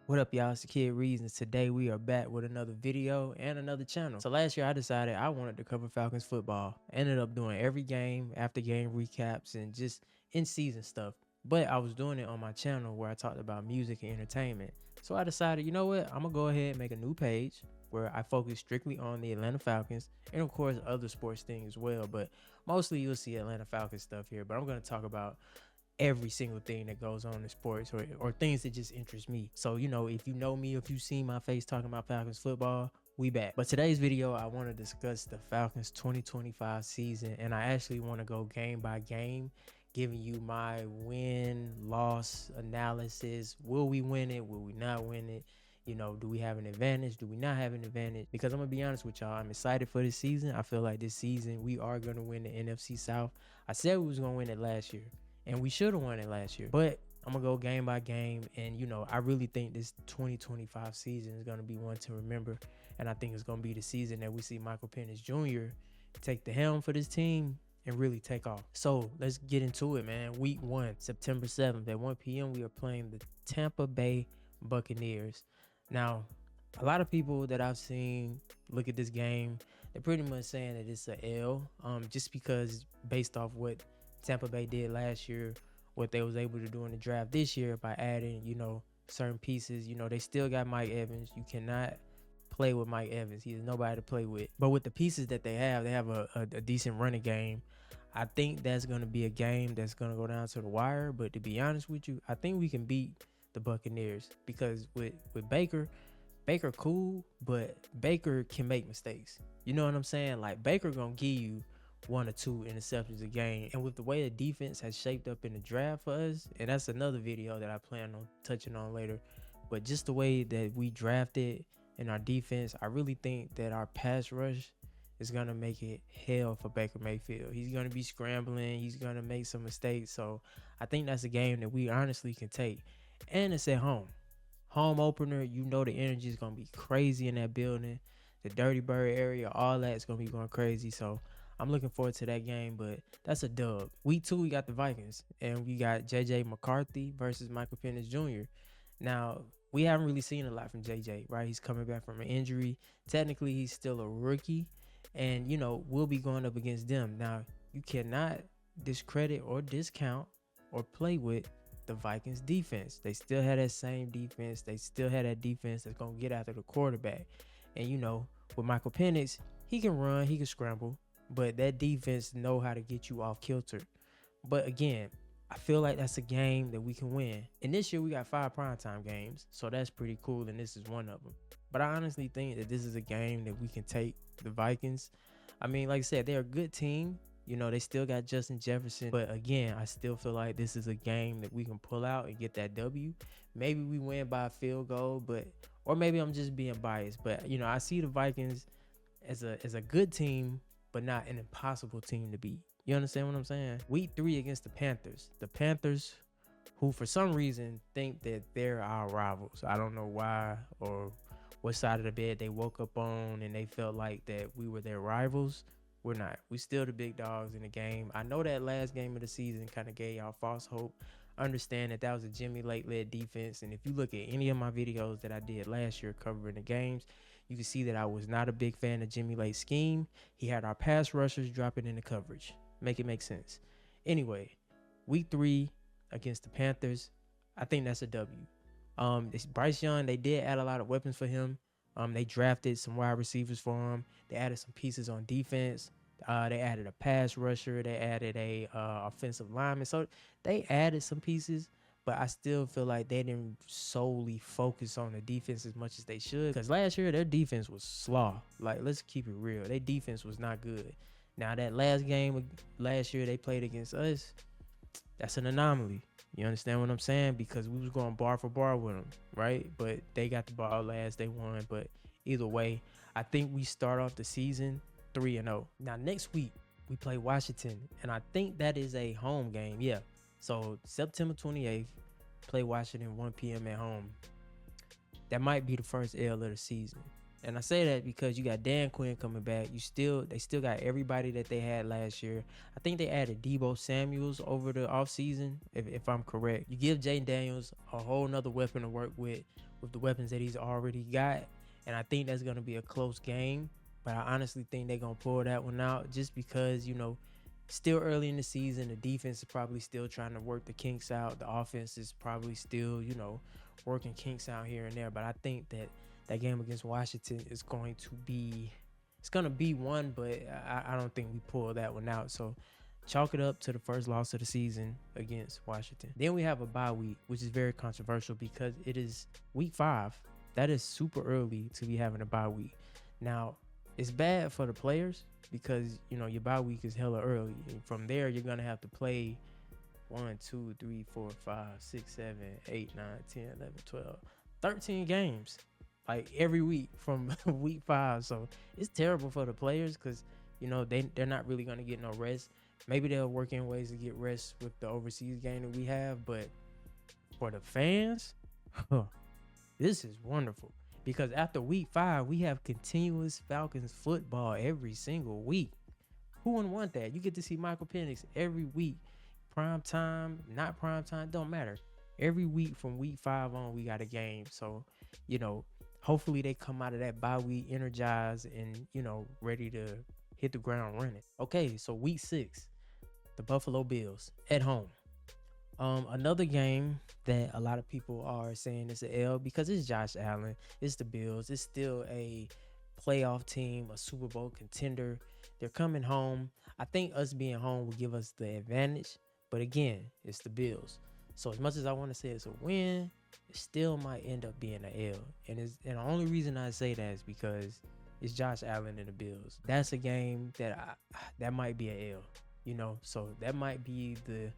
What up, y'all? It's the Kid Ríez, and today we are back with another video and another channel. So last year I decided I wanted to cover Falcons football. I ended up doing every game, after game recaps, and just in-season stuff. But I was doing it on my channel where I talked about music and entertainment. So I decided, you know what? I'm gonna go ahead and make a new page where I focus strictly on the Atlanta Falcons and of course other sports things as well. But mostly you'll see Atlanta Falcons stuff here. But I'm gonna talk about every single thing that goes on in sports or things that just interest me. So, you know, if you know me, if you've seen my face talking about Falcons football, we back. But today's video, I want to discuss the Falcons 2025 season, and I actually want to go game by game, giving you my win-loss analysis. Will we win it? Will we not win it? You know, do we have an advantage? Do we not have an advantage? Because I'm gonna be honest with y'all, I'm excited for this season. I feel like this season we are gonna win the NFC South. I said we was gonna win it last year, and we should have won it last year. But I'm gonna go game by game, and you know, I really think this 2025 season is gonna be one to remember, and I think it's gonna be the season that we see Michael Penix Jr. take the helm for this team and really take off. So let's get into it, man. Week 1, September 7th at 1 p.m. we are playing the Tampa Bay Buccaneers. Now, a lot of people that I've seen look at this game, they're pretty much saying that it's a L, just because based off what Tampa Bay did last year, what they was able to do in the draft this year by adding, you know, certain pieces. You know, they still got Mike Evans. You cannot play with Mike Evans. He's nobody to play with. But with the pieces that they have a decent running game. I think that's going to be a game that's going to go down to the wire. But to be honest with you, I think we can beat the Buccaneers because with Baker cool, but Baker can make mistakes. You know what I'm saying? Like, Baker gonna give you 1 or 2 interceptions a game. And with the way the defense has shaped up in the draft for us, and that's another video that I plan on touching on later, but just the way that we drafted in our defense, I really think that our pass rush is gonna make it hell for Baker Mayfield. He's gonna be scrambling, he's gonna make some mistakes. So I think that's a game that we honestly can take. And it's at home opener. You know, the energy is gonna be crazy in that building. The Dirty Bird area, all that is gonna be going crazy. So I'm looking forward to that game, but that's a dub. Week 2, we got the Vikings, and we got JJ McCarthy versus Michael Penix Jr. Now, we haven't really seen a lot from JJ, right? He's coming back from an injury. Technically, he's still a rookie, and, you know, we'll be going up against them. Now, you cannot discredit or discount or play with the Vikings defense. They still had that same defense. They still had that defense that's going to get after the quarterback. And, you know, with Michael Penix, he can run, he can scramble, but that defense know how to get you off kilter. But again, I feel like that's a game that we can win. And this year we got 5 primetime games, so that's pretty cool, and this is one of them. But I honestly think that this is a game that we can take the Vikings. I mean, like I said, they're a good team. You know, they still got Justin Jefferson. But again, I still feel like this is a game that we can pull out and get that W. Maybe we win by a field goal, or maybe I'm just being biased. But, you know, I see the Vikings as a good team, but not an impossible team to beat. You understand what I'm saying? Week 3 against the Panthers. The Panthers, who for some reason think that they're our rivals. I don't know why or what side of the bed they woke up on and they felt like that we were their rivals. We're not. We still the big dogs in the game. I know that last game of the season kind of gave y'all false hope. Understand that was a Jimmy Lake-led defense, and if you look at any of my videos that I did last year covering the games, you can see that I was not a big fan of Jimmy Lake's scheme. He had our pass rushers dropping into coverage. Make it make sense. Anyway, week 3 against the Panthers, I think that's a W. It's Bryce Young. They did add a lot of weapons for him. They drafted some wide receivers for him. They added some pieces on defense. They added a pass rusher. They added a offensive lineman. So they added some pieces, but I still feel like they didn't solely focus on the defense as much as they should. Because last year, their defense was slaw. Like, let's keep it real. Their defense was not good. Now, that last game last year they played against us, that's an anomaly. You understand what I'm saying? Because we was going bar for bar with them, right? But they got the ball last. They won. But either way, I think we start off the season 3-0. Now, next week, we play Washington, and I think that is a home game. Yeah. So, September 28th, play Washington 1 p.m. at home. That might be the first L of the season. And I say that because you got Dan Quinn coming back. They still got everybody that they had last year. I think they added Deebo Samuels over the offseason, if I'm correct. You give Jaden Daniels a whole nother weapon to work with with the weapons that he's already got. And I think that's going to be a close game. But I honestly think they're going to pull that one out just because, still early in the season. The defense is probably still trying to work the kinks out. The offense is probably still, working kinks out here and there. But I think that game against Washington is going to be, it's going to be one, but I don't think we pull that one out. So chalk it up to the first loss of the season against Washington. Then we have a bye week, which is very controversial because it is week 5. That is super early to be having a bye week. Now, it's bad for the players because, your bye week is hella early. And from there, you're going to have to play 1, 2, 3, 4, 5, 6, 7, 8, 9, 10, 11, 12, 13 games like every week from week 5. So it's terrible for the players because, they're not really going to get no rest. Maybe they'll work in ways to get rest with the overseas game that we have. But for the fans, this is wonderful. Because after week 5, we have continuous Falcons football every single week. Who wouldn't want that? You get to see Michael Penix every week. Prime time, not prime time, don't matter. Every week from week 5 on, we got a game. So, hopefully they come out of that bye week energized and, ready to hit the ground running. Okay, so week 6, the Buffalo Bills at home. Another game that a lot of people are saying is an L because it's Josh Allen, it's the Bills, it's still a playoff team, a Super Bowl contender. They're coming home. I think us being home will give us the advantage, but again, it's the Bills. So as much as I want to say it's a win, it still might end up being an L. And the only reason I say that is because it's Josh Allen and the Bills. That's a game that might be an L, so that might be the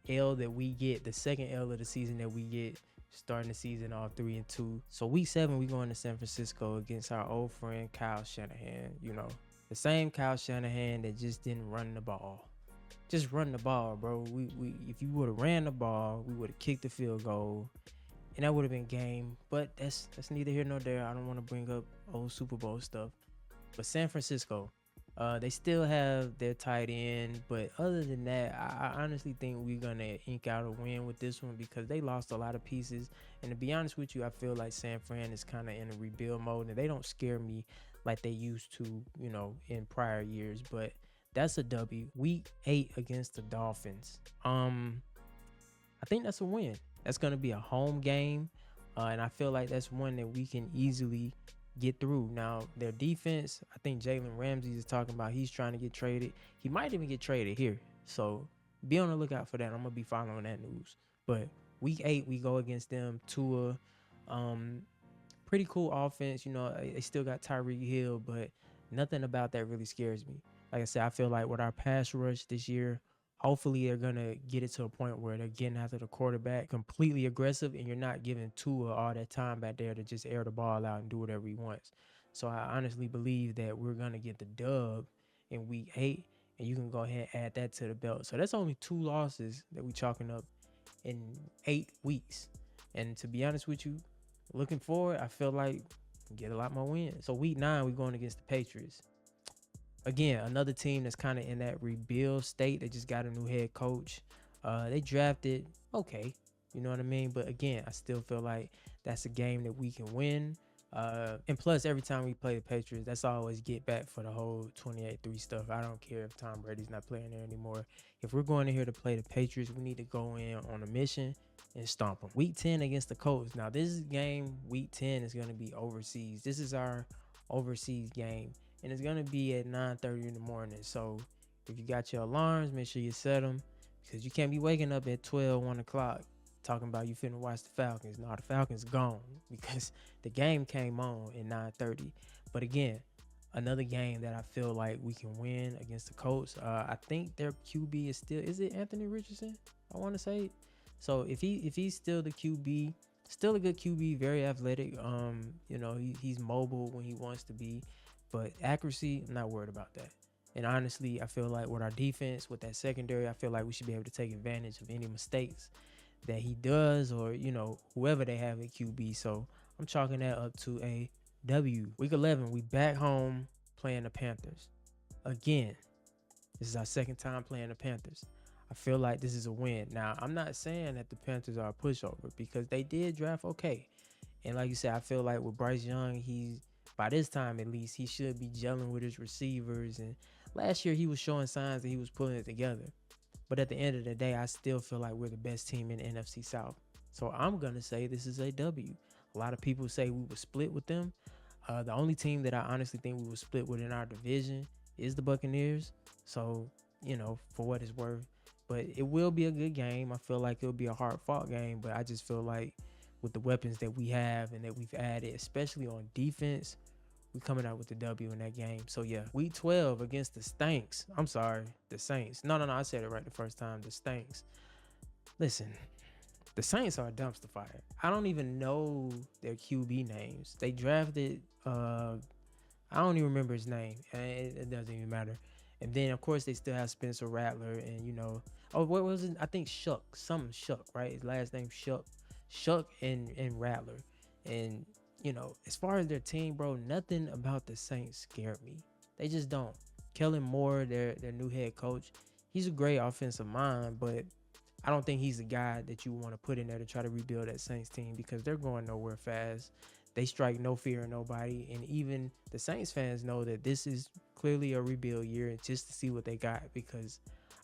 L that we get, the second L of the season that we get, starting the season off 3-2. So week 7, we going to San Francisco against our old friend Kyle Shanahan. The same Kyle Shanahan that just didn't run the ball. Just run the ball, bro. We if you would have ran the ball, we would have kicked the field goal, and that would have been game. But that's neither here nor there. I don't want to bring up old Super Bowl stuff. But San Francisco, they still have their tight end, but other than that, I honestly think we're gonna ink out a win with this one because they lost a lot of pieces. And to be honest with you, I feel like San Fran is kind of in a rebuild mode, and they don't scare me like they used to, in prior years. But that's a W. Week 8 against the Dolphins. I think that's a win. That's gonna be a home game, and I feel like that's one that we can easily get through. Now, their defense, I think Jalen Ramsey is talking about he's trying to get traded. He might even get traded here. So be on the lookout for that. I'm going to be following that news. But week 8, we go against them. Tua, pretty cool offense. They still got Tyreek Hill, but nothing about that really scares me. Like I said, I feel like with our pass rush this year, hopefully they're going to get it to a point where they're getting after the quarterback completely aggressive, and you're not giving Tua all that time back there to just air the ball out and do whatever he wants. So I honestly believe that we're going to get the dub in week 8, and you can go ahead and add that to the belt. So that's only 2 losses that we're chalking up in 8 weeks. And to be honest with you, looking forward, I feel like we get a lot more wins. So week 9, we're going against the Patriots. Again, another team that's kind of in that rebuild state. They just got a new head coach. They drafted okay, you know what I mean? But again, I still feel like that's a game that we can win. And plus, every time we play the Patriots, that's always get back for the whole 28-3 stuff. I don't care if Tom Brady's not playing there anymore. If we're going in here to play the Patriots, we need to go in on a mission and stomp them. Week 10 against the Colts. Now, this game, week 10, is going to be overseas. This is our overseas game. And it's going to be at 9:30 in the morning. So if you got your alarms, make sure you set them. Because you can't be waking up at 12, 1 o'clock talking about you finna watch the Falcons. No, the Falcons gone because the game came on at 9:30. But again, another game that I feel like we can win against the Colts. I think their QB is it Anthony Richardson? I want to say. So if he's still the QB, still a good QB, very athletic. He's mobile when he wants to be. But accuracy, I'm not worried about that. And honestly, I feel like with our defense, with that secondary, I feel like we should be able to take advantage of any mistakes that he does or, whoever they have at QB. So I'm chalking that up to a W. Week 11, we back home playing the Panthers. Again, this is our second time playing the Panthers. I feel like this is a win. Now, I'm not saying that the Panthers are a pushover because they did draft okay. And like you said, I feel like with Bryce Young, he's by this time at least he should be gelling with his receivers. And last year he was showing signs that he was pulling it together. But at the end of the day, I still feel like we're the best team in the NFC South. So I'm gonna say this is a W. A lot of people say we were split with them. The only team that I honestly think we were split with in our division is the Buccaneers. So, for what it's worth. But it will be a good game. I feel like it'll be a hard fought game, but I just feel like with the weapons that we have and that we've added, especially on defense, we coming out with the W in that game. So yeah, week 12 against the Stanks. I'm sorry, the Saints. No, I said it right the first time. The Stanks. Listen, the Saints are a dumpster fire. I don't even know their QB names. They drafted, I don't even remember his name. It doesn't even matter. And then of course they still have Spencer Rattler and what was it? I think Shuck, right? His last name Shuck and Rattler. And as far as their team, bro, nothing about the Saints scared me. They just don't. Kellen Moore, their new head coach, he's a great offensive mind, but I don't think he's the guy that you want to put in there to try to rebuild that Saints team because they're going nowhere fast. They strike no fear in nobody. And even the Saints fans know that this is clearly a rebuild year just to see what they got because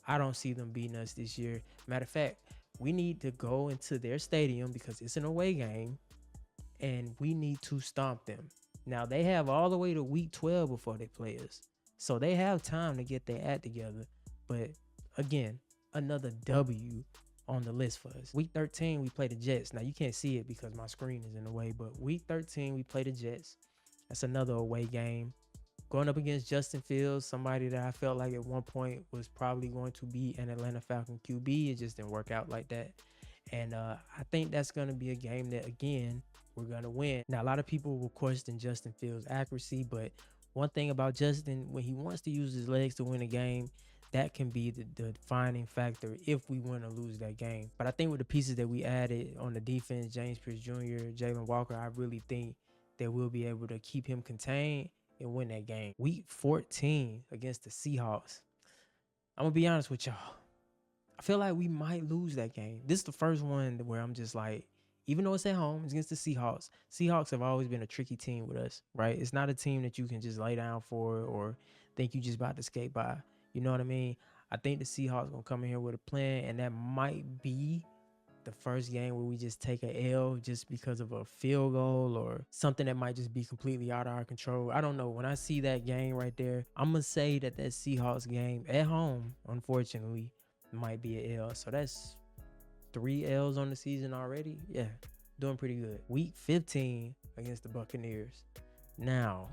I don't see them beating us this year. Matter of fact, we need to go into their stadium because it's an away game and we need to stomp them. Now, they have all the way to week 12 before they play us. So they have time to get their act together. But again, another W on the list for us. Week 13, we play the Jets. Now, you can't see it because my screen is in the way, but week 13, we play the Jets. That's another away game. Going up against Justin Fields, somebody that I felt like at one point was probably going to be an Atlanta Falcon QB. It just didn't work out like that. And I think that's going to be a game that, again, we're going to win. Now, a lot of people will question Justin Fields' accuracy, but one thing about Justin, when he wants to use his legs to win a game, that can be the defining factor if we win or lose that game. But I think with the pieces that we added on the defense, James Pierce Jr., Jalen Walker, I really think that we'll be able to keep him contained and win that game. Week 14 against the Seahawks. I'm going to be honest with y'all. I feel like we might lose that game. This is the first one where I'm just like, even though it's at home, it's against the Seahawks. Seahawks have always been a tricky team with us, right? It's not a team that you can just lay down for or think you just about to skate by. You know what I mean? I think the Seahawks going to come in here with a plan, and that might be the first game where we just take a L just because of a field goal or something that might just be completely out of our control. I don't know. When I see that game right there, I'm going to say that Seahawks game at home, unfortunately, might be an L. So that's 3 L's on the season already. Yeah, doing pretty good. Week 15 against the Buccaneers. Now,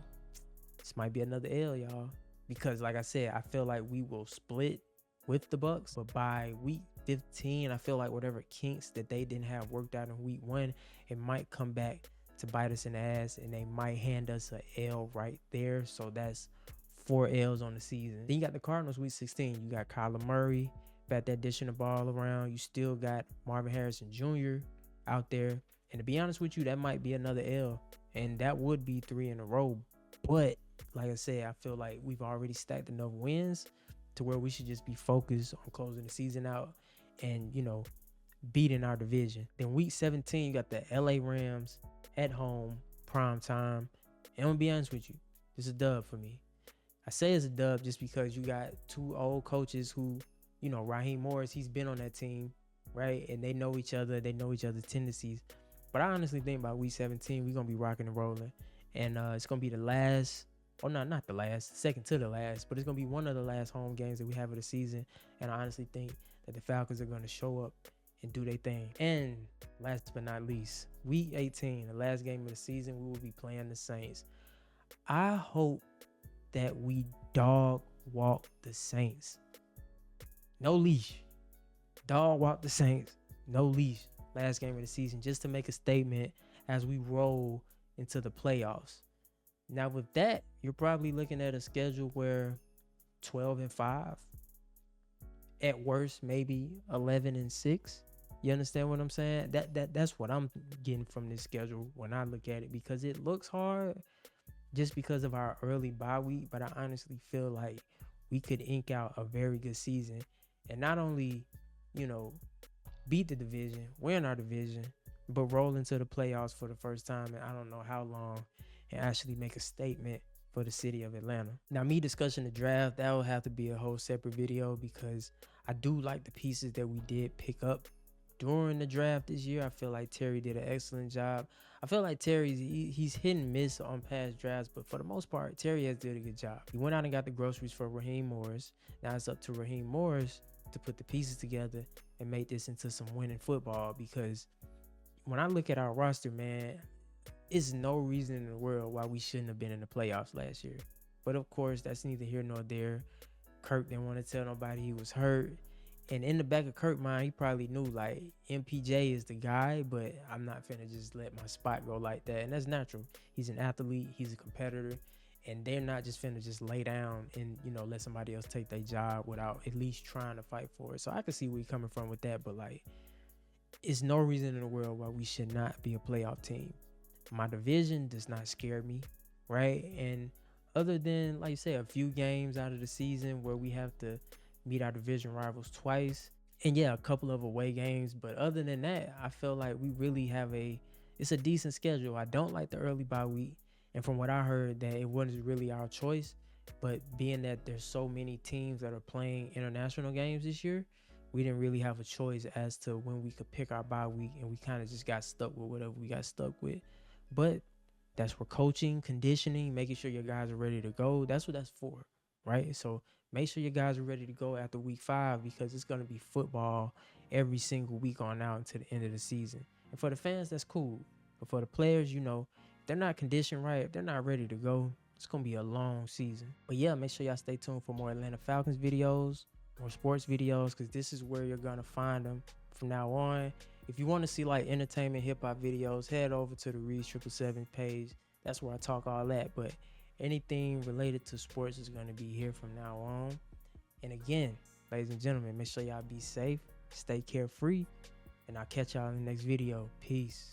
this might be another L, y'all. Because like I said, I feel like we will split with the Bucs. But by week 15, I feel like whatever kinks that they didn't have worked out in week 1, it might come back to bite us in the ass. And they might hand us a L right there. So that's 4 L's on the season. Then you got the Cardinals week 16. You got Kyler Murray back there dishing the ball around. You still got Marvin Harrison Jr. out there. And to be honest with you, that might be another L. And that would be 3 in a row. But like I said, I feel like we've already stacked enough wins to where we should just be focused on closing the season out and, beating our division. Then week 17, you got the LA Rams at home, prime time. And I'm going to be honest with you, this is a dub for me. I say it's a dub just because you got 2 old coaches who, Raheem Morris, he's been on that team, right? And they know each other. They know each other's tendencies. But I honestly think by week 17, we're going to be rocking and rolling. And it's going to be the last, or not the last, second to the last, but it's going to be one of the last home games that we have of the season. And I honestly think that the Falcons are going to show up and do their thing. And last but not least, week 18, the last game of the season, we will be playing the Saints. I hope that we dog walk the Saints. No leash. Dog walk the Saints. No leash. Last game of the season, just to make a statement as we roll into the playoffs. Now with that, you're probably looking at a schedule where 12-5, at worst maybe 11-6. You understand what I'm saying? That's what I'm getting from this schedule when I look at it, because it looks hard just because of our early bye week, but I honestly feel like we could ink out a very good season and not only, beat the division, win our division, but roll into the playoffs for the first time in I don't know how long and actually make a statement for the city of Atlanta. Now, me discussing the draft, that will have to be a whole separate video because I do like the pieces that we did pick up during the draft this year. I feel like Terry did an excellent job. I feel like he's hit and miss on past drafts, but for the most part, Terry has did a good job. He went out and got the groceries for Raheem Morris. Now it's up to Raheem Morris to put the pieces together and make this into some winning football, because when I look at our roster, man, it's no reason in the world why we shouldn't have been in the playoffs last year. But of course, that's neither here nor there. Kirk didn't want to tell nobody he was hurt. And in the back of Kirk's mind, he probably knew, like, MPJ is the guy, but I'm not finna just let my spot go like that. And that's natural. He's an athlete. He's a competitor. And they're not just finna just lay down and, let somebody else take their job without at least trying to fight for it. So I can see where you're coming from with that. But, like, it's no reason in the world why we should not be a playoff team. My division does not scare me, right? And other than, like you say, a few games out of the season where we have to meet our division rivals twice, and yeah, a couple of away games, but other than that, I feel like we really have it's a decent schedule. I don't like the early bye week, and from what I heard, that it wasn't really our choice, but being that there's so many teams that are playing international games this year, we didn't really have a choice as to when we could pick our bye week, and we kind of just got stuck with whatever we got stuck with. But that's where coaching, conditioning, making sure your guys are ready to go, that's what that's for, right? So make sure your guys are ready to go after week 5, because it's going to be football every single week on out until the end of the season. And for the fans, that's cool. But for the players, if they're not conditioned right, if they're not ready to go, it's going to be a long season. But yeah, make sure y'all stay tuned for more Atlanta Falcons videos, more sports videos, because this is where you're going to find them from now on. If you want to see like entertainment, hip-hop videos, head over to the Ríez 777 page. That's where I talk all that. But anything related to sports is going to be here from now on. And again, ladies and gentlemen, make sure y'all be safe, stay carefree, and I'll catch y'all in the next video. Peace.